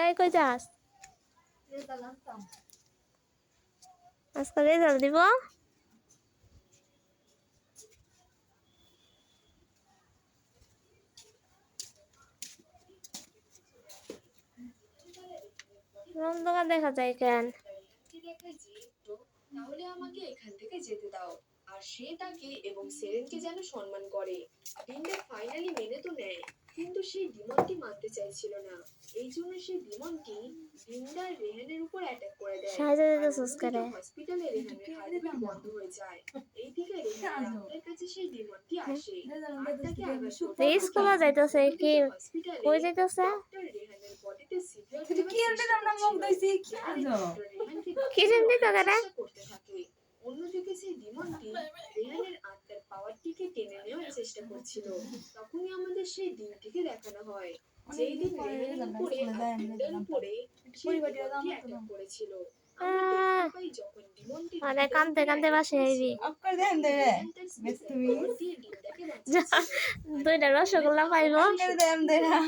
এই কই যাস? আজকে রেজাল্ট দিব। অন্ধকার দেখা যায় কেন? তাহলে আমাকে এখান থেকে যেতে দাও। আর সে তাকে এবং সেরেনকে যেন সম্মান করে। ডিনটা ফাইনালি মেনে তো নেয়, কিন্তু সেই ডিমনটি মানতে চাইছিল না। এই জন্য সেই ডিমনটি ডিন্ডার রেহানের উপর অ্যাটাক করে দেয়। সাহায্য আর দিতে অন্যদিকে করে হসপিটালে রেহানের হার্টবিট বন্ধ হয়ে যায়। এইদিকে রেহানের ডাক্তারের কাছে সেই ডিমনটি আসে আর তাকে আঘাত করতে স্কুলে যাইতেছে কি? হসপিটালে কই যাইতেছে? ডক্টর রেহানের বডিতে সিভিয়ার কি আমরা মুখ ধুইছি কি আজো কি জানি তো করে? চেষ্টা করতে থাকে। অন্যদিকে সেই ডিমনটি রেহানের আত্মার পাওয়ারটিকে টেনে নেওয়ার চেষ্টা করছিল। তখনই আমাদের সেই দিনটিকে দেখানো হয়, যেই দিন রেহানের উপরে আর ডিন্ডার উপরে সেই ডিমনটি অ্যাটাক করেছিল। আমরা দেখতে পাই যখন ডিমনটি আরে কানতে কানতে বাসে আইবি। অক্কর দেন দে রে বেশ তুমি দিয়ে ডিন্ডাকে বাঁচিয়েছিল। দুইটা রসগোল্লা পাইবো। অক্কর দেন দে রা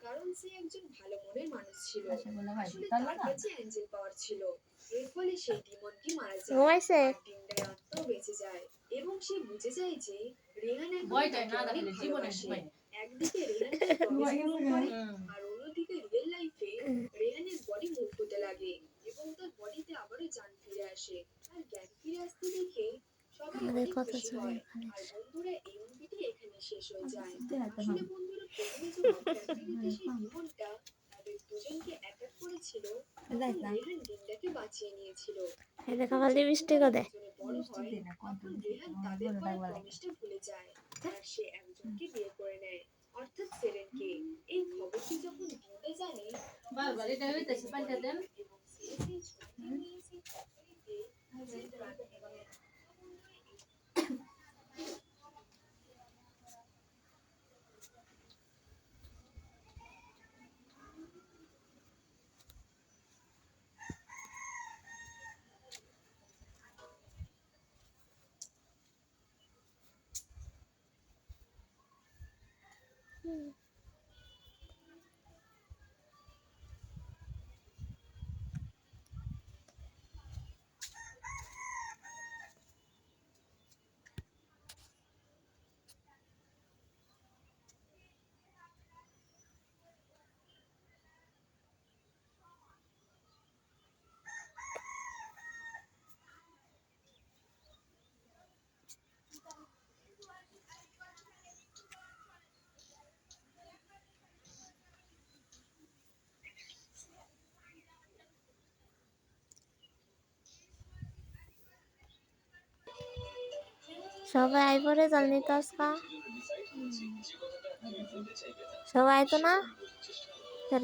কারণ সে একজন ভালো মনের মানুষ ছিল। রসগোল্লা ভাই আসলে তাহলে তার না কাছে অ্যাঞ্জেল পাওয়ার ছিল। এর ফলে সেই ডিমনটি মারা যায় ঘুমাইছে? আর ডিন্ডার আত্মাও বেঁচে যায় এবং সে বুঝে যায় যে রেহান এখন ভয়টা তাকে না অনেক দেখালে জীবনে ভালোবাসে। ভয় একদিকে রেহান তাকে প্রমিস পূরণ করে আর অন্যদিকে রিয়েল লাইফে রেহানের বডি মুভ হতে লাগে এবং তার বডিতে আবারও জান ফিরে আসে। আর জ্ঞান ফিরে আসতে দেখে সবাই আমাদের অনেক কথা খুশি চলে হয়। ওখানে। আর বন্ধুরা এই মুভিটি এখানে শেষ হয়ে যায়। দেখাতে আসলে হবে বন্ধুরা প্রথমে যখন ফ্যামিলিতে সেই ডিমনটা তাদের দুজনকে অ্যাটাক করেছিল তখন রেহান ডিন্ডাকে বাঁচিয়ে নিয়েছিল। এই দেখা খালি লিপস্টিকও দে। দুজনে বড় হয় তখন রেহান তাদের করা প্রমিসটা ভুলে যায় আর সে একজনকে বিয়ে করে নেয়, অর্থাৎ সেরেনকে। এই খবরটি যখন ডিন্ডা জানে বারবার এটা হইতাছে পাল্টা দেন এবং সে সেই ছবিটি নিয়ে সেই ফ্যাক্টরিতে যেতে লাগে। সবাই আইপরে জাননি তো আজকা। সবাই তো না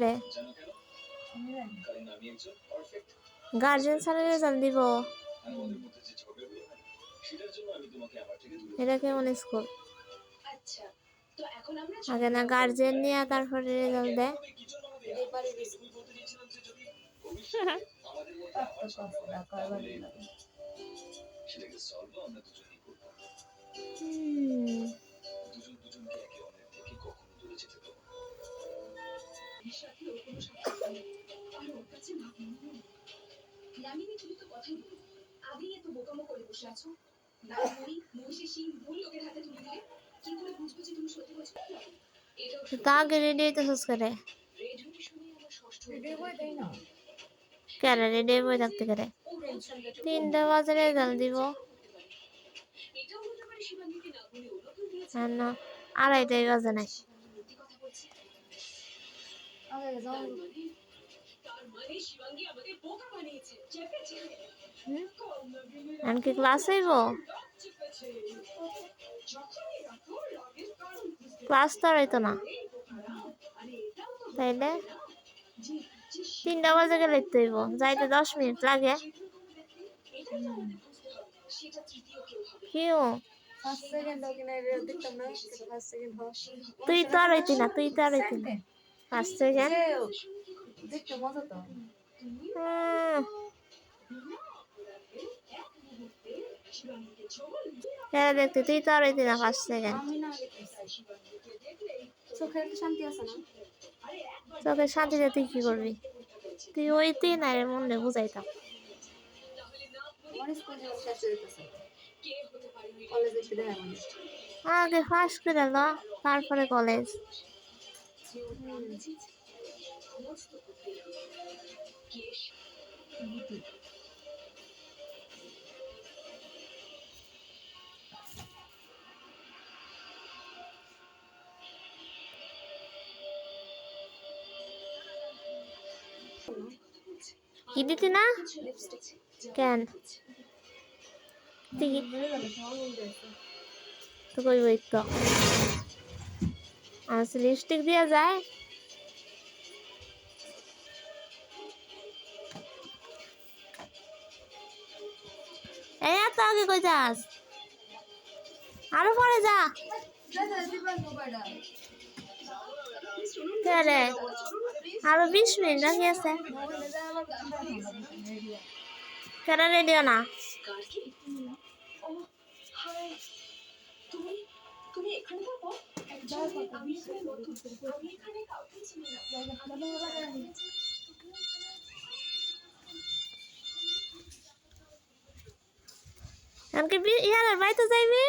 রে গার্জেন স্যারের রেজাল্ট দিব। এটা কেমন স্কুল? আচ্ছা, তো এখন আমরা আগে না গার্জেন নিয়ে তারপরে রেজাল্ট দেয়। নামিনী তুমি তো কথাই বলি, আগে এত বোকামো করে বসে আছো। না মনি মহিষের শিং ভুল লোকের হাতে তুলে দিলে কি করে বুঝবো যে তুমি সত্যি বলছো? এটাও তা আগে রেডি হইতেছিস করে রেডিওটি শুনে আমার ষষ্ঠ ভিডিও করে দেই না কেন রেডি বই থাকতে করে 3টা বাজে রেজাল্ট দিব। এটাও হতে পারে শিবাঙ্গীকে না বলে অন্য কেউ দিয়েছে। আর না 2:30 বাজে নাই। শিবাঙ্গী মিথ্যে কথা বলছে। আগে যাও তার মানে শিবাঙ্গী আমাদের বোকা বানিয়েছে, চেপেছে। এমনকি ক্লাস হইব? ক্লাস তো আর হইতো না তাইলে 3টা বাজে গেলে তো হইব, যাইতে 10 মিনিট লাগে। কিউ ফার্স্ট সেকেন্ড ওখানে দেখতাম না সেটা ফার্স্ট সেকেন্ড হয় তুই তো আর হইতি না, তুই তো আর হইতি না ফার্স্ট সেকেন্ড। দেখতে মজা তো কেন দেখতে, তুই তো আর হইতি না ফার্স্ট সেকেন্ড। আমি না দেখতেছি চোখের শান্তি আছে না চোখে শান্তিতে তুই কি করবি? তুই ওই তুই না রে মনে বুঝাইতাম। আমার স্কুল জীবন শেষ হয়ে যেতেছে, কলেজে এসে দেখা মানে আগে ফার্স্ট করে ল, তারপরে কলেজ। কি দিতি না? লিপস্টিক কেন তুই বেড়ে গেল, সবার মধ্যে আছে। তো কইবই তো আমার লিপস্টিক দিয়া যায়। এই এত আগে কই যাস? আরো পরে যা। কে রে? আরো 20 মিনিট বাকি আছে। কেন রেডিও না? তুমি তুমি এখানে থাকো? আমি এখানে নতুন, আমি এখানে কাউকে চিনি না। এমনকি ইয়ার বাড়িতে যাইবি?